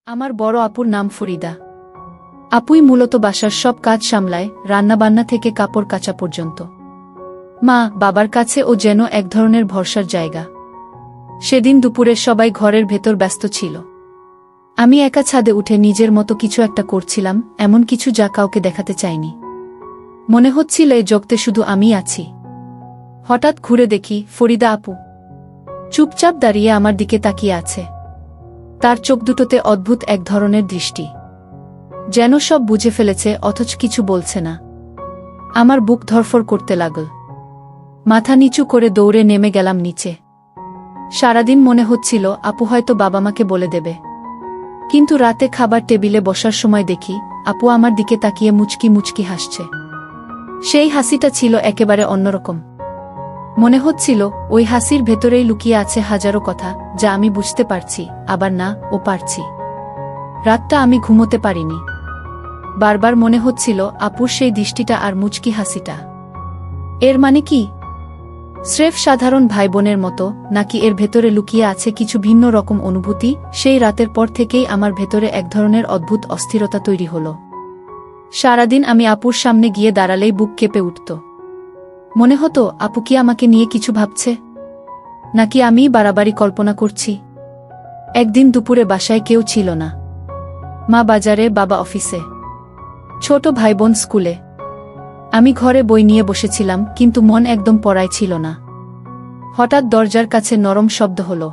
আমার বড় আপুর নাম ফরিদা। আপুই মূলত বাসার সব কাজ সামলায়, রান্নাবান্না থেকে কাপড় কাচা পর্যন্ত। মা বাবার কাছে ও যেন এক ধরনের ভরসার জায়গা। সেদিন দুপুরে সবাই ঘরের ভেতর ব্যস্ত ছিল। আমি একা ছাদে উঠে নিজের মতো কিছু একটা করছিলাম, এমন কিছু যা কাউকে দেখাতে চাইনি। মনে হচ্ছিল এই জগতে শুধু আমিই আছি। হঠাৎ ঘুরে দেখি ফরিদা আপু চুপচাপ দাঁড়িয়ে আমার দিকে তাকিয়ে আছে। তার চোখ দুটোতে অদ্ভুত এক ধরনের দৃষ্টি, যেন সব বুঝে ফেলেছে অথচ কিছু বলছে না। আমার বুক ধরফর করতে লাগল। মাথা নিচু করে দৌড়ে নেমে গেলাম নিচে। সারাদিন মনে হচ্ছিল আপু হয়তো বাবা মাকে বলে দেবে, কিন্তু রাতে খাবার টেবিলে বসার সময় দেখি আপু আমার দিকে তাকিয়ে মুচকি মুচকি হাসছে। সেই হাসিটা ছিল একেবারে অন্যরকম। মনে হচ্ছিল ওই হাসির ভেতরেই লুকিয়ে আছে হাজারো কথা, যা আমি বুঝতে পারছি, আবার না ও পারছি। রাতটা আমি ঘুমোতে পারিনি। বারবার মনে হচ্ছিল আপুর সেই দৃষ্টিটা আর মুচকি হাসিটা। এর মানে কি? স্রেফ সাধারণ ভাই বোনের মতো, নাকি এর ভেতরে লুকিয়ে আছে কিছু ভিন্ন রকম অনুভূতি? সেই রাতের পর থেকেই আমার ভেতরে এক ধরনের অদ্ভুত অস্থিরতা তৈরি হল। সারাদিন আমি আপুর সামনে গিয়ে দাঁড়ালেই বুক কেঁপে উঠত। মনে হতো আপু কি আমাকে নিয়ে কিছু ভাবছে, নাকি আমিই বাড়াবাড়ি কল্পনা করছি। একদিন দুপুরে বাসায় কেউ ছিল না। মা বাজারে, বাবা অফিসে, ছোট ভাই বোন স্কুলে। আমি ঘরে বই নিয়ে বসেছিলাম, কিন্তু মন একদম পড়ায় ছিল না। হঠাৎ দরজার কাছে নরম শব্দ হল।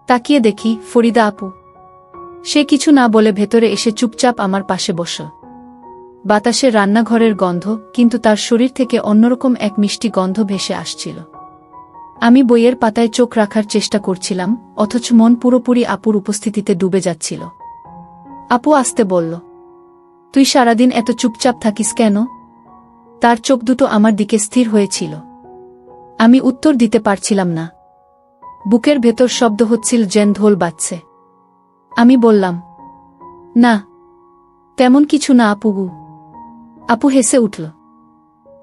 তাকিয়ে দেখি ফরিদা আপু। সে কিছু না বলে ভেতরে এসে চুপচাপ আমার পাশে বসল। বাতাসে রান্নাঘরের গন্ধ, কিন্তু তার শরীর থেকে অন্যরকম এক মিষ্টি গন্ধ ভেসে আসছিল। আমি বইয়ের পাতায় চোখ রাখার চেষ্টা করছিলাম, অথচ মন পুরোপুরি আপুর উপস্থিতিতে ডুবে যাচ্ছিল। আপু আসতে বলল, তুই সারাদিন এত চুপচাপ থাকিস কেন? তার চোখ দুটো আমার দিকে স্থির হয়েছিল। আমি উত্তর দিতে পারছিলাম না। বুকের ভেতর শব্দ হচ্ছিল যেন ঢোল বাজছে। আমি বললাম, না, তেমন কিছু না আপুগু। আপু হেসে উঠল।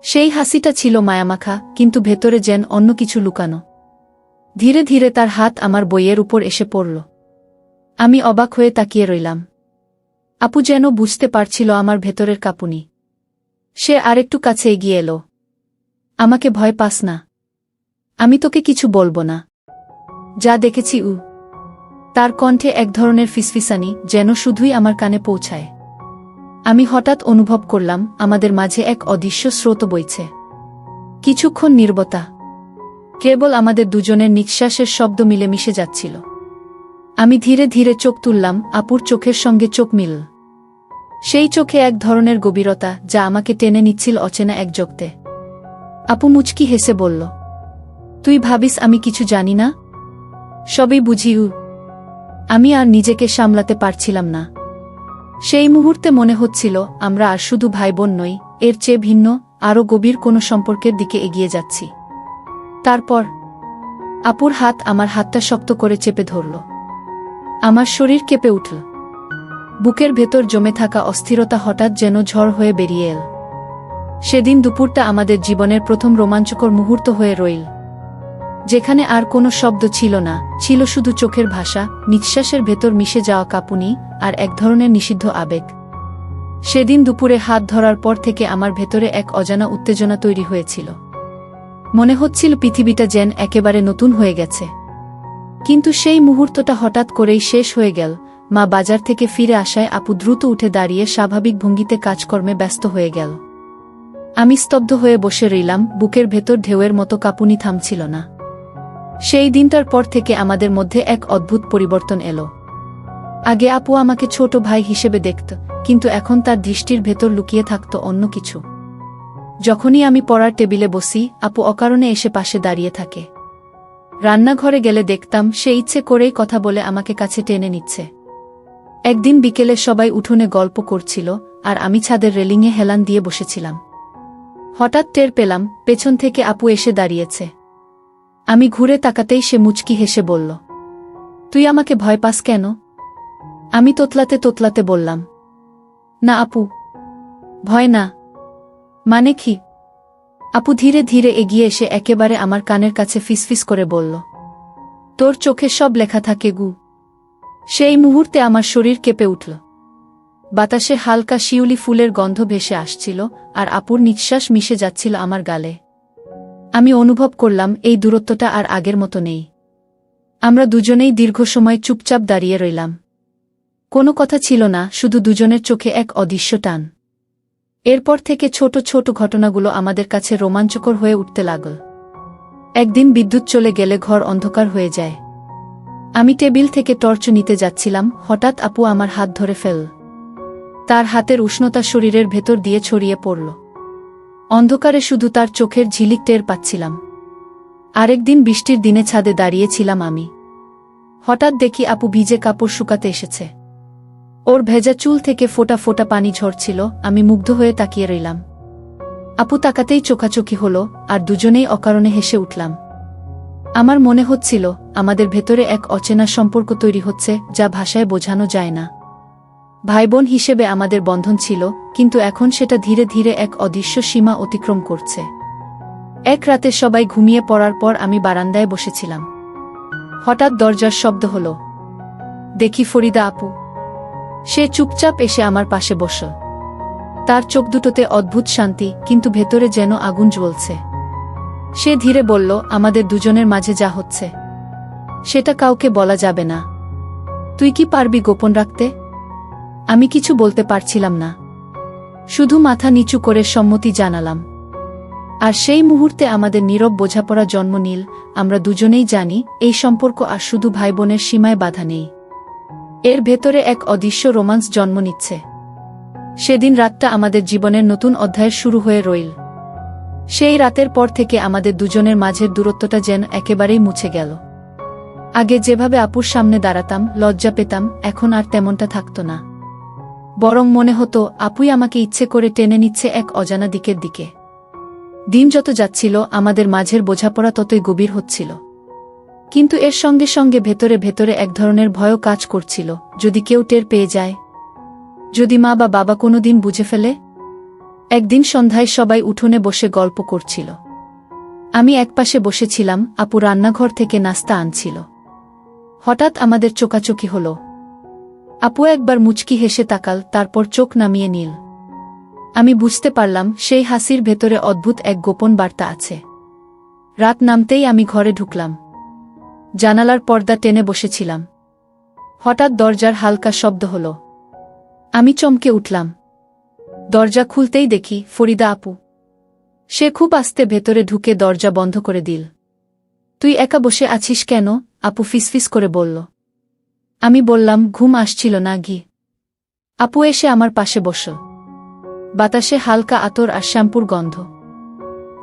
সেই হাসিটা ছিল মায়ামাখা, কিন্তু ভেতরে যেন অন্য কিছু লুকানো। ধীরে ধীরে তার হাত আমার বইয়ের উপর এসে পড়ল। আমি অবাক হয়ে তাকিয়ে রইলাম। আপু যেন বুঝতে পারছিল আমার ভেতরের কাঁপুনি। সে আরেকটু কাছে এগিয়ে এলো। আমাকে ভয় পাস না, আমি তোকে কিছু বলবো না। যা দেখেছি তার কণ্ঠে এক ধরনের ফিসফিসানি, যেন শুধুই আমার কানে পৌঁছায়। আমি হঠাৎ অনুভব করলাম আমাদের মাঝে এক অদৃশ্য স্রোত বইছে। কিছুক্ষণ নীরবতা, কেবল আমাদের দুজনের নিঃশ্বাসের শব্দ মিলে মিশে যাচ্ছিল। আমি ধীরে ধীরে চোখ তুললাম, আপুর চোখের সঙ্গে চোখ মিলল। সেই চোখে এক ধরনের গভীরতা, যা আমাকে টেনে নিচ্ছিল অচেনা এক জগতে। আপু মুচকি হেসে বলল, তুই ভাবিস আমি কিছু জানি না? সবই বুঝি। আমি আর নিজেকে সামলাতে পারছিলাম না। সেই মুহূর্তে মনে হচ্ছিল আমরা আর শুধু ভাই বোন নই, এর চেয়ে ভিন্ন, আরও গভীর কোনো সম্পর্কের দিকে এগিয়ে যাচ্ছি। তারপর আপুর হাত আমার হাতটা শক্ত করে চেপে ধরল। আমার শরীর কেঁপে উঠল। বুকের ভেতর জমে থাকা অস্থিরতা হঠাৎ যেন ঝড় হয়ে বেরিয়ে এল। সেদিন দুপুরটা আমাদের জীবনের প্রথম রোমাঞ্চকর মুহূর্ত হয়ে রইল, যেখানে আর কোনো শব্দ ছিল না, ছিল শুধু চোখের ভাষা, নিঃশ্বাসের ভেতর মিশে যাওয়া কাঁপুনি, আর এক ধরনের নিষিদ্ধ আবেগ। সেদিন দুপুরে হাত ধরার পর থেকে আমার ভেতরে এক অজানা উত্তেজনা তৈরি হয়েছিল। মনে হচ্ছিল পৃথিবীটা যেন একেবারে নতুন হয়ে গেছে। কিন্তু সেই মুহূর্তটা হঠাৎ করেই শেষ হয়ে গেল। মা বাজার থেকে ফিরে আসায় আপু দ্রুত উঠে দাঁড়িয়ে স্বাভাবিক ভঙ্গিতে কাজকর্মে ব্যস্ত হয়ে গেল। আমি স্তব্ধ হয়ে বসে রইলাম, বুকের ভেতর ঢেউয়ের মতো কাঁপুনি থামছিল না। সেই দিনটার পর থেকে আমাদের মধ্যে এক অদ্ভুত পরিবর্তন এলো। আগে আপু আমাকে ছোট ভাই হিসেবে দেখত, কিন্তু এখন তার দৃষ্টির ভেতর লুকিয়ে থাকত অন্য কিছু। যখনই আমি পড়ার টেবিলে বসি, আপু অকারণে এসে পাশে দাঁড়িয়ে থাকে। রান্নাঘরে গেলে দেখতাম সে ইচ্ছে করেই কথা বলে আমাকে কাছে টেনে নিচ্ছে। একদিন বিকেলে সবাই উঠোনে গল্প করছিল, আর আমি ছাদের রেলিংয়ে হেলান দিয়ে বসেছিলাম। হঠাৎ টের পেলাম পেছন থেকে আপু এসে দাঁড়িয়েছে। আমি ঘুরে তাকাতেই সে মুচকি হেসে বলল, তুই আমাকে ভয় পাস কেন? আমি তোতলাতে তোতলাতে বললাম, না আপু, ভয় না। মানে কি? আপু ধীরে ধীরে এগিয়ে এসে একেবারে আমার কানের কাছে ফিসফিস করে বলল, তোর চোখে সব লেখা থাকে গু। সেই মুহূর্তে আমার শরীর কেঁপে উঠল। বাতাসে হালকা শিউলি ফুলের গন্ধ ভেসে আসছিল, আর আপুর নিঃশ্বাস মিশে যাচ্ছিল আমার গালে। আমি অনুভব করলাম এই দূরত্বটা আর আগের মতো নেই। আমরা দুজনেই দীর্ঘ সময় চুপচাপ দাঁড়িয়ে রইলাম। কোনো কথা ছিল না, শুধু দুজনের চোখে এক অদৃশ্য টান। এরপর থেকে ছোট ছোট ঘটনাগুলো আমাদের কাছে রোমাঞ্চকর হয়ে উঠতে লাগল। একদিন বিদ্যুৎ চলে গেলে ঘর অন্ধকার হয়ে যায়। আমি টেবিল থেকে টর্চ নিতে যাচ্ছিলাম, হঠাৎ আপু আমার হাত ধরে ফেলল। তার হাতের উষ্ণতা শরীরের ভেতর দিয়ে ছড়িয়ে পড়ল। অন্ধকারে শুধু তার চোখের ঝিলিক টের পাচ্ছিলাম। আরেকদিন বৃষ্টির দিনে ছাদে দাঁড়িয়েছিলাম আমি। হঠাৎ দেখি আপু ভিজে কাপড় শুকাতে এসেছে। ওর ভেজা চুল থেকে ফোঁটা ফোঁটা পানি ঝরছিল। আমি মুগ্ধ হয়ে তাকিয়ে রইলাম। আপু তাকাতেই চোখাচোখি হলো, আর দুজনেই অকারণে হেসে উঠলাম। আমার মনে হচ্ছিল আমাদের ভেতরে এক অচেনা সম্পর্ক তৈরি হচ্ছে, যা ভাষায় বোঝানো যায় না। ভাইবোন হিসেবে আমাদের বন্ধন ছিল, কিন্তু এখন সেটা ধীরে ধীরে এক অদৃশ্য সীমা অতিক্রম করছে। এক রাতে সবাই ঘুমিয়ে পড়ার পর আমি বারান্দায় বসেছিলাম। হঠাৎ দরজার শব্দ হলো। দেখি ফরিদা আপু। সে চুপচাপ এসে আমার পাশে বসল। তার চোখ দুটোতে অদ্ভুত শান্তি, কিন্তু ভেতরে যেন আগুন জ্বলছে। সে ধীরে বলল, আমাদের দুজনের মাঝে যা হচ্ছে সেটা কাউকে বলা যাবে না। তুই কি পারবি গোপন রাখতে? আমি কিছু বলতে পারছিলাম না, শুধু মাথা নিচু করে সম্মতি জানালাম। আর সেই মুহূর্তে আমাদের নীরব বোঝাপড়া জন্ম নিল। আমরা দুজনেই জানি এই সম্পর্ক আর শুধু ভাইবোনের সীমায় বাধা নেই, এর ভেতরে এক অদৃশ্য রোমান্স জন্ম নিচ্ছে। সেদিন রাতটা আমাদের জীবনের নতুন অধ্যায়ের শুরু হয়ে রইল। সেই রাতের পর থেকে আমাদের দুজনের মাঝের দূরত্বটা যেন একেবারেই মুছে গেল। আগে যেভাবে আপুর সামনে দাঁড়াতাম, লজ্জা পেতাম, এখন আর তেমনটা থাকতো না। বরং মনে হতো আপুই আমাকে ইচ্ছে করে টেনে নিচ্ছে এক অজানা দিকের দিকে। দিন যত যাচ্ছিল আমাদের মাঝের বোঝাপড়া ততই গভীর হচ্ছিল। কিন্তু এর সঙ্গে সঙ্গে ভেতরে ভেতরে এক ধরনের ভয়ও কাজ করছিল। যদি কেউ টের পেয়ে যায়, যদি মা বা বাবা কোনোদিন বুঝে ফেলে। একদিন সন্ধ্যায় সবাই উঠোনে বসে গল্প করছিল। আমি একপাশে বসেছিলাম, আপু রান্নাঘর থেকে নাস্তা আনছিল। হঠাৎ আমাদের চোখাচোখি হলো। আপু একবার মুচকি হেসে তাকাল, তারপর চোখ নামিয়ে নিল। আমি বুঝতে পারলাম সেই হাসির ভেতরে অদ্ভুত এক গোপন বার্তা আছে। রাত নামতেই আমি ঘরে ঢুকলাম। জানালার পর্দা টেনে বসেছিলাম। হঠাৎ দরজার হালকা শব্দ হলো। আমি চমকে উঠলাম। দরজা খুলতেই দেখি ফরিদা আপু। সে খুব আস্তে ভেতরে ঢুকে দরজা বন্ধ করে দিল। তুই একা বসে আছিস কেন? আপু ফিসফিস করে বলল। আমি বললাম, ঘুম আসছিল না গি। আপু এসে আমার পাশে বসল। বাতাসে হালকা আতর আর শ্যাম্পুর গন্ধ।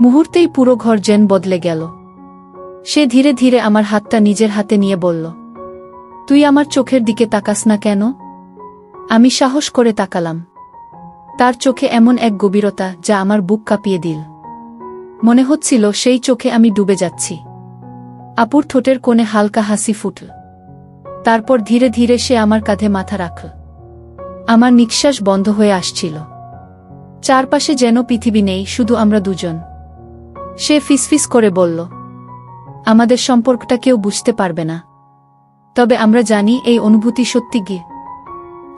মুহূর্তেই পুরো ঘর যেন বদলে গেল। সে ধীরে ধীরে আমার হাতটা নিজের হাতে নিয়ে বলল, তুই আমার চোখের দিকে তাকাস না কেন? আমি সাহস করে তাকালাম। তার চোখে এমন এক গভীরতা যা আমার বুক কাঁপিয়ে দিল। মনে হচ্ছিল সেই চোখে আমি ডুবে যাচ্ছি। আপুর ঠোঁটের কোণে হালকা হাসি ফুটল। তারপর ধীরে ধীরে সে আমার কাঁধে মাথা রাখল। আমার নিঃশ্বাস বন্ধ হয়ে আসছিল। চারপাশে যেন পৃথিবী নেই, শুধু আমরা দুজন। সে ফিসফিস করে বলল, আমাদের সম্পর্কটা কেউ বুঝতে পারবে না, তবে আমরা জানি এই অনুভূতি সত্যি গি।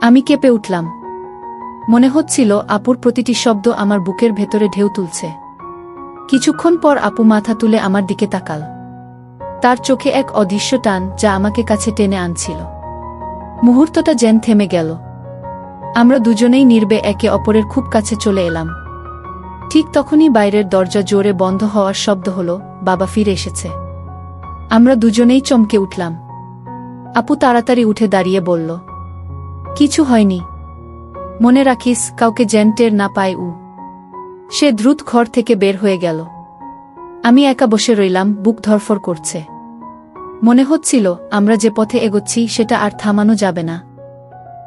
আমি কেঁপে উঠলাম। মনে হচ্ছিল আপুর প্রতিটি শব্দ আমার বুকের ভেতরে ঢেউ তুলছে। কিছুক্ষণ পর আপু মাথা তুলে আমার দিকে তাকাল। তার চোখে এক অদৃশ্য টান যা আমাকে কাছে টেনে আনছিল। মুহূর্তটা যেন থেমে গেল। আমরা দুজনেই নীরবে একে অপরের খুব কাছে চলে এলাম। ঠিক তখনই বাইরের দরজা জোরে বন্ধ হওয়ার শব্দ হলো। বাবা ফিরে এসেছে। আমরা দুজনেই চমকে উঠলাম। আপু তাড়াতাড়ি উঠে দাঁড়িয়ে বলল, কিছু হয়নি, মনে রাখিস কাউকে যেন টের না পায়। সে দ্রুত ঘর থেকে বের হয়ে গেল। আমি একা বসে রইলাম, বুক ধরফর করছে। মনে হচ্ছিল আমরা যে পথে এগোচ্ছি সেটা আর থামানো যাবে না।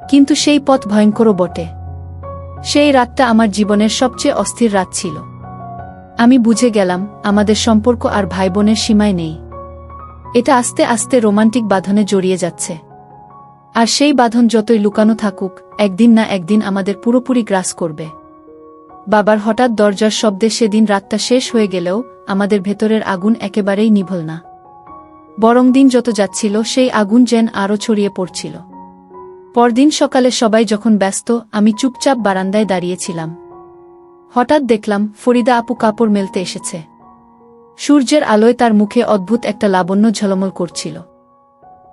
কিন্তু সেই পথ ভয়ঙ্করও বটে। সেই রাতটা আমার জীবনের সবচেয়ে অস্থির রাত ছিল। আমি বুঝে গেলাম আমাদের সম্পর্ক আর ভাইবোনের সীমায় নেই। এটা আস্তে আস্তে রোমান্টিক বাঁধনে জড়িয়ে যাচ্ছে। আর সেই বাঁধন যতই লুকানো থাকুক, একদিন না একদিন আমাদের পুরোপুরি গ্রাস করবে। বাবার হঠাৎ দরজার শব্দে সেদিন রাতটা শেষ হয়ে গেলেও আমাদের ভেতরের আগুন একেবারেই নিভল না। বরং দিন যত যাচ্ছিল সেই আগুন যেন আরও ছড়িয়ে পড়ছিল। পরদিন সকালে সবাই যখন ব্যস্ত, আমি চুপচাপ বারান্দায় দাঁড়িয়েছিলাম। হঠাৎ দেখলাম ফরিদা আপু কাপড় মেলতে এসেছে। সূর্যের আলোয় তার মুখে অদ্ভুত একটা লাবণ্য ঝলমল করছিল।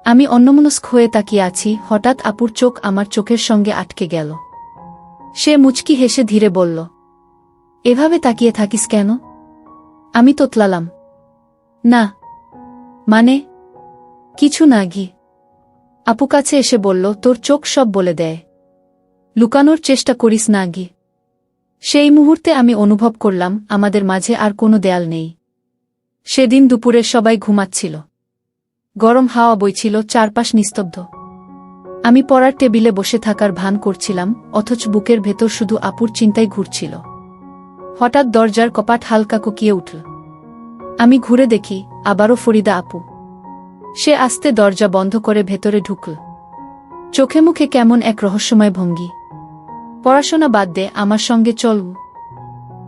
আমি অন্যমনস্ক হয়ে তাকিয়ে আছি, হঠাৎ আপুর চোখ আমার চোখের সঙ্গে আটকে গেল। সে মুচকি হেসে ধীরে বলল, এভাবে তাকিয়ে থাকিস কেন? আমি তোতলালাম, না মানে কিছু না গি। আপু কাছে এসে বলল, তোর চোখ সব বলে দেয়, লুকানোর চেষ্টা করিস না গি। সেই মুহূর্তে আমি অনুভব করলাম আমাদের মাঝে আর কোনো দেয়াল নেই। সেদিন দুপুরে সবাই ঘুমাচ্ছিল। গরম হাওয়া বইছিল, চারপাশ নিস্তব্ধ। আমি পড়ার টেবিলে বসে থাকার ভান করছিলাম, অথচ বুকের ভেতর শুধু আপুর চিন্তাই ঘুরছিল। হঠাৎ দরজার কপাট হালকা কোকিয়ে উঠল। আমি ঘুরে দেখি, আবারও ফরিদা আপু। সে আস্তে দরজা বন্ধ করে ভেতরে ঢুকল। চোখে মুখে কেমন এক রহস্যময় ভঙ্গি। পড়াশোনা বাদ দে, আমার সঙ্গে চল।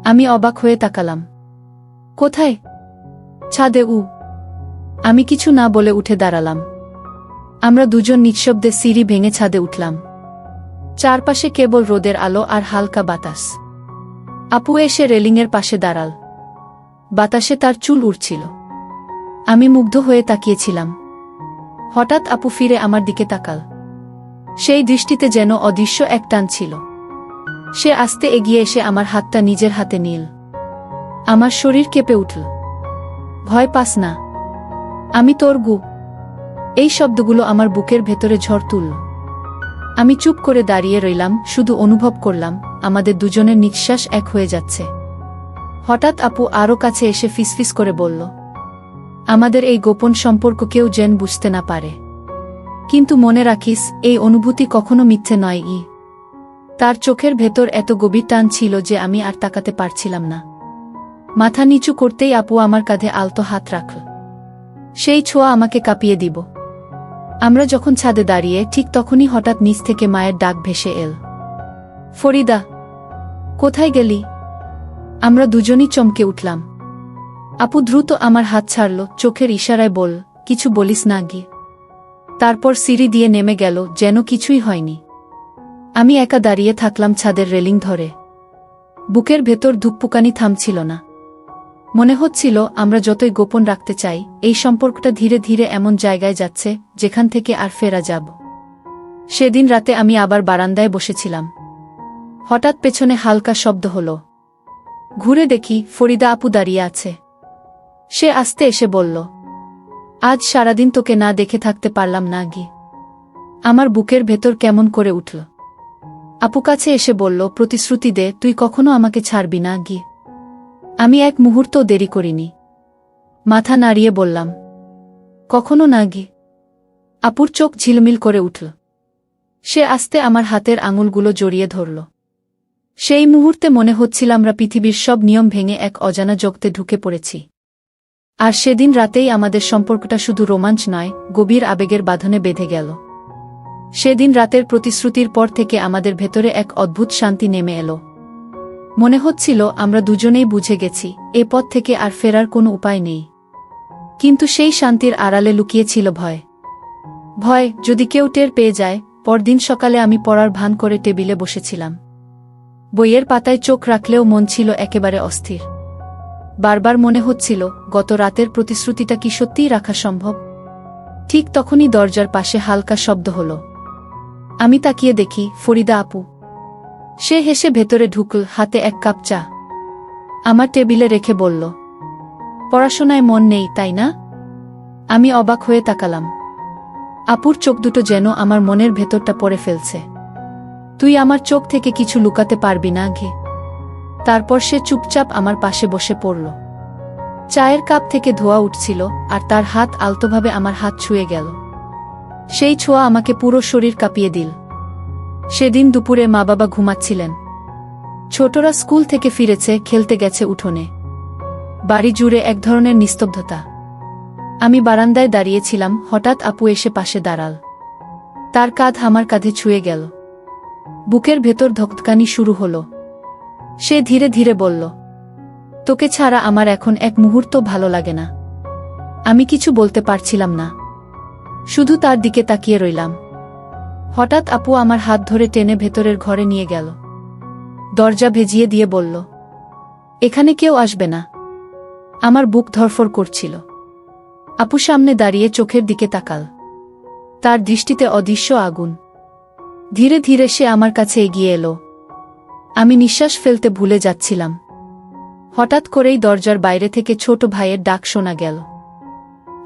আমি অবাক হয়ে তাকালাম। কোথায়? ছাদে। আমি কিছু না বলে উঠে দাঁড়ালাম। আমরা দুজন নিঃশব্দে সিঁড়ি ভেঙে ছাদে উঠলাম। চারপাশে কেবল রোদের আলো আর হালকা বাতাস। আপু এসে রেলিংয়ের পাশে দাঁড়াল। বাতাসে তার চুল উড়ছিল। আমি মুগ্ধ হয়ে তাকিয়েছিলাম। হঠাৎ আপু ফিরে আমার দিকে তাকাল। সেই দৃষ্টিতে যেন অদৃশ্য এক টান ছিল। সে আস্তে এগিয়ে এসে আমার হাতটা নিজের হাতে নিল। আমার শরীর কেঁপে উঠল। ভয় পাস না, আমি তোর গু। এই শব্দগুলো আমার বুকের ভেতরে ঝড় তুলল। আমি চুপ করে দাঁড়িয়ে রইলাম, শুধু অনুভব করলাম আমাদের দুজনের নিঃশ্বাস এক হয়ে যাচ্ছে। হঠাৎ আপু আরও কাছে এসে ফিসফিস করে বলল, আমাদের এই গোপন সম্পর্ক কেউ যেন বুঝতে না পারে। কিন্তু মনে রাখিস, এই অনুভূতি কখনো মিথ্যে নয়। তার চোখের ভেতর এত গভীর টান ছিল যে আমি আর তাকাতে পারছিলাম না। মাথা নিচু করতেই আপু আমার কাঁধে আলতো হাত রাখল। সেই ছোঁয়া আমাকে কাঁপিয়ে দিব। আমরা যখন ছাদে দাঁড়িয়ে, ঠিক তখনই হঠাৎ নিচ থেকে মায়ের ডাক ভেসে এল, ফরিদা, কোথায় গেলি? আমরা দুজনই চমকে উঠলাম। আপু দ্রুত আমার হাত ছাড়ল, চোখের ইশারায় বল, কিছু বলিস না গি। তারপর সিঁড়ি দিয়ে নেমে গেল, যেন কিছুই হয়নি। আমি একা দাঁড়িয়ে থাকলাম ছাদের রেলিং ধরে। বুকের ভেতর ধুকপুকানি থামছিল না। মনে হচ্ছিল আমরা যতই গোপন রাখতে চাই, এই সম্পর্কটা ধীরে ধীরে এমন জায়গায় যাচ্ছে যেখান থেকে আর ফেরা যাব। সেদিন রাতে আমি আবার বারান্দায় বসেছিলাম। হঠাৎ পেছনে হালকা শব্দ হলো। ঘুরে দেখি ফরিদা আপু দাঁড়িয়ে আছে। সে আস্তে এসে বলল, আজ সারাদিন তোকে না দেখে থাকতে পারলাম না গি। আমার বুকের ভেতর কেমন করে উঠল। আপু কাছে এসে বলল, প্রতিশ্রুতি দে, তুই কখনো আমাকে ছাড়বি না গি। আমি এক মুহূর্তও দেরি করিনি। মাথা নাড়িয়ে বললাম, কখনো না গি। আপুর চোখ ঝিলমিল করে উঠল। সে আস্তে আমার হাতের আঙুলগুলো জড়িয়ে ধরল। সেই মুহূর্তে মনে হচ্ছিল আমরা পৃথিবীর সব নিয়ম ভেঙে এক অজানা জগতে ঢুকে পড়েছি। আর সেদিন রাতেই আমাদের সম্পর্কটা শুধু রোমাঞ্চ নয়, গভীর আবেগের বাঁধনে বেঁধে গেল। সেদিন রাতের প্রতিশ্রুতির পর থেকে আমাদের ভেতরে এক অদ্ভুত শান্তি নেমে এলো। মনে হচ্ছিল আমরা দুজনেই বুঝে গেছি, এ পথ থেকে আর ফেরার কোনো উপায় নেই। কিন্তু সেই শান্তির আড়ালে লুকিয়েছিল ভয়। ভয়, যদি কেউ টের পেয়ে যায়। পরদিন সকালে আমি পড়ার ভান করে টেবিলে বসেছিলাম। বইয়ের পাতায় চোখ রাখলেও মন ছিল একেবারে অস্থির। বারবার মনে হচ্ছিল, গত রাতের প্রতিশ্রুতিটা কি সত্যিই রাখা সম্ভব? ঠিক তখনই দরজার পাশে হালকা শব্দ হলো। আমি তাকিয়ে দেখি ফরিদা আপু। সে হেসে ভেতরে ঢুকল, হাতে এক কাপ চা আমার টেবিলে রেখে বলল, পড়াশোনায় মন নেই তাই না? আমি অবাক হয়ে তাকালাম। আপুর চোখ দুটো যেন আমার মনের ভেতরটা পড়ে ফেলছে। তুই আমার চোখ থেকে কিছু লুকাতে পারবি না ঘে। তারপর সে চুপচাপ আমার পাশে বসে পড়ল। চায়ের কাপ থেকে ধোঁয়া উঠছিল, আর তার হাত আলতোভাবে আমার হাত ছুঁয়ে গেল। সেই ছোঁয়া আমাকে পুরো শরীর কাঁপিয়ে দিল। সেদিন দুপুরে মা বাবা ঘুমাচ্ছিলেন। ছোটরা স্কুল থেকে ফিরেছে, খেলতে গেছে উঠোনে। বাড়ি জুড়ে এক ধরনের নিস্তব্ধতা। আমি বারান্দায় দাঁড়িয়েছিলাম, হঠাৎ আপু এসে পাশে দাঁড়াল। তার কাঁধ আমার কাঁধে ছুঁয়ে গেল। বুকের ভেতর ধকধকানি শুরু হলো। সে ধীরে ধীরে বলল, তোকে ছাড়া আমার এখন এক মুহূর্ত ভালো লাগে না। আমি কিছু বলতে পারছিলাম না, শুধু তার দিকে তাকিয়ে রইলাম। হঠাৎ আপু আমার হাত ধরে টেনে ভেতরের ঘরে নিয়ে গেল। দরজা ভেজিয়ে দিয়ে বলল, এখানে কেউ আসবে না। আমার বুক ধড়ফড় করছিল। আপু সামনে দাঁড়িয়ে চোখের দিকে তাকাল। তার দৃষ্টিতে অদৃশ্য আগুন। ধীরে ধীরে সে আমার কাছে এগিয়ে এলো। আমি নিঃশ্বাস ফেলতে ভুলে যাচ্ছিলাম। হঠাৎ করেই দরজার বাইরে থেকে ছোট ভাইয়ের ডাক শোনা গেল।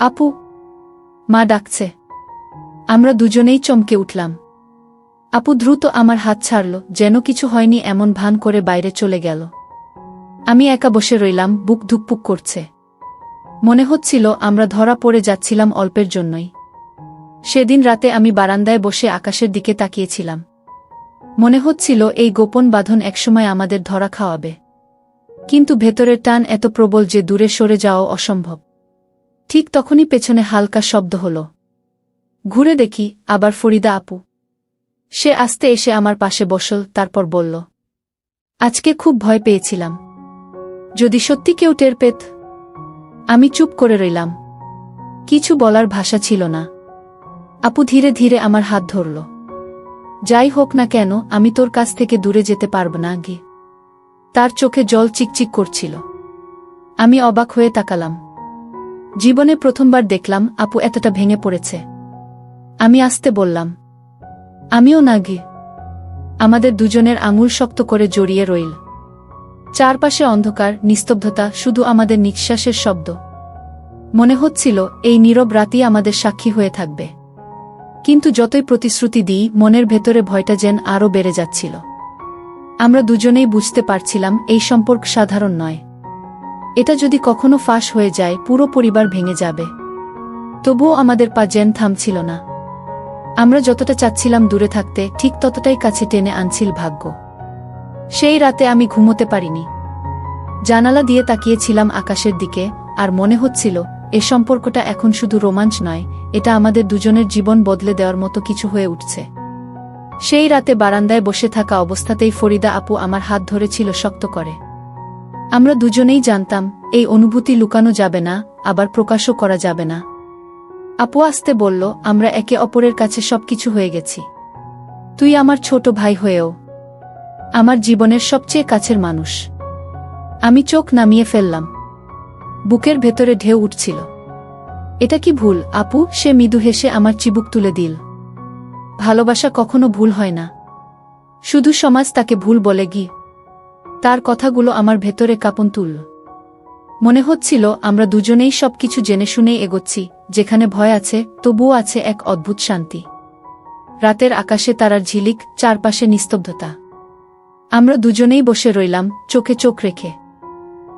আপু, মা ডাকছে। আমরা দুজনেই চমকে উঠলাম। আপু দ্রুত আমার হাত ছাড়ল, যেন কিছু হয়নি এমন ভান করে বাইরে চলে গেল। আমি একা বসে রইলাম, বুক ধুকপুক করছে। মনে হচ্ছিল আমরা ধরা পড়ে যাচ্ছিলাম অল্পের জন্যই। সেদিন রাতে আমি বারান্দায় বসে আকাশের দিকে তাকিয়েছিলাম। মনে হচ্ছিল এই গোপন বাঁধন একসময় আমাদের ধরা খাওয়াবে। কিন্তু ভেতরের টান এত প্রবল যে দূরে সরে যাওয়া অসম্ভব। ঠিক তখনই পেছনে হালকা শব্দ হল। ঘুরে দেখি, আবার ফরিদা আপু। সে আস্তে এসে আমার পাশে বসল, তারপর বলল, আজকে খুব ভয় পেয়েছিলাম। যদি সত্যি কেউ টের পেত। আমি চুপ করে রইলাম। কিছু বলার ভাষা ছিল না। আপু ধীরে ধীরে আমার হাত ধরল। যাই হোক না কেন, আমি তোর কাছ থেকে দূরে যেতে পারব না গে। তার চোখে জল চিকচিক করছিল। আমি অবাক হয়ে তাকালাম। জীবনে প্রথমবার দেখলাম আপু এতটা ভেঙে পড়েছে। আমি আস্তে বললাম, আমিও না গে। আমাদের দুজনের আঙুল শক্ত করে জড়িয়ে রইল। চারপাশে অন্ধকার, নিস্তব্ধতা, শুধু আমাদের নিঃশ্বাসের শব্দ। মনে হচ্ছিল এই নীরব রাতই আমাদের সাক্ষী হয়ে থাকবে। কিন্তু যতই প্রতিশ্রুতি দিই, মনের ভেতরে ভয়টা যেন আরও বেড়ে যাচ্ছিল। আমরা দুজনেই বুঝতে পারছিলাম এই সম্পর্ক সাধারণ নয়। এটা যদি কখনো ফাঁস হয়ে যায়, পুরো পরিবার ভেঙে যাবে। তবুও আমাদের পা যেন থামছিল না। আমরা যতটা চাচ্ছিলাম দূরে থাকতে, ঠিক ততটাই কাছে টেনে আনছিল ভাগ্য। সেই রাতে আমি ঘুমোতে পারিনি। জানালা দিয়ে তাকিয়েছিলাম আকাশের দিকে, আর মনে হচ্ছিল এ সম্পর্কটা এখন শুধু রোমাঞ্চ নয়, এটা আমাদের দুজনের জীবন বদলে দেওয়ার মতো কিছু হয়ে উঠছে। সেই রাতে বারান্দায় বসে থাকা অবস্থাতেই ফরিদা আপু আমার হাত ধরেছিল শক্ত করে। আমরা দুজনেই জানতাম এই অনুভূতি লুকানো যাবে না, আবার প্রকাশও করা যাবে না। আপু আস্তে বলল, আমরা একে অপরের কাছে সবকিছু হয়ে গেছি। তুই আমার ছোট ভাই হয়েও আমার জীবনের সবচেয়ে কাছের মানুষ। আমি চোখ নামিয়ে ফেললাম। বুকের ভেতরে ঢেউ উঠছিল। এটা কি ভুল আপু? সে মৃদু হেসে আমার চিবুক তুলে দিল। ভালোবাসা কখনো ভুল হয় না, শুধু সমাজ তাকে ভুল বলে গি। তার কথাগুলো আমার ভেতরে কাঁপন তুলল। মনে হচ্ছিল আমরা দুজনেই সবকিছু জেনে শুনেই এগোচ্ছি। যেখানে ভয় আছে, তবুও আছে এক অদ্ভুত শান্তি। রাতের আকাশে তারার ঝিলিক, চারপাশে নিস্তব্ধতা। আমরা দুজনেই বসে রইলাম, চোখে চোখ রেখে।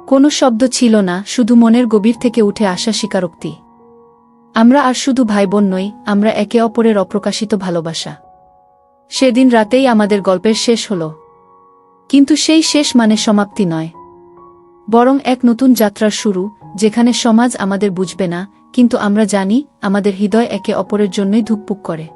কোনো শব্দ ছিল না, শুধু মনের গভীর থেকে উঠে আসা স্বীকারোক্তি। আমরা আর শুধু ভাই বোন নই, আমরা একে অপরের অপ্রকাশিত ভালোবাসা। সেদিন রাতেই আমাদের গল্পের শেষ হল। কিন্তু সেই শেষ মানে সমাপ্তি নয়, বরং এক নতুন যাত্রার শুরু, যেখানে সমাজ আমাদের বুঝবে না, কিন্তু আমরা জানি আমাদের হৃদয় একে অপরের জন্যই ধুকপুক করে।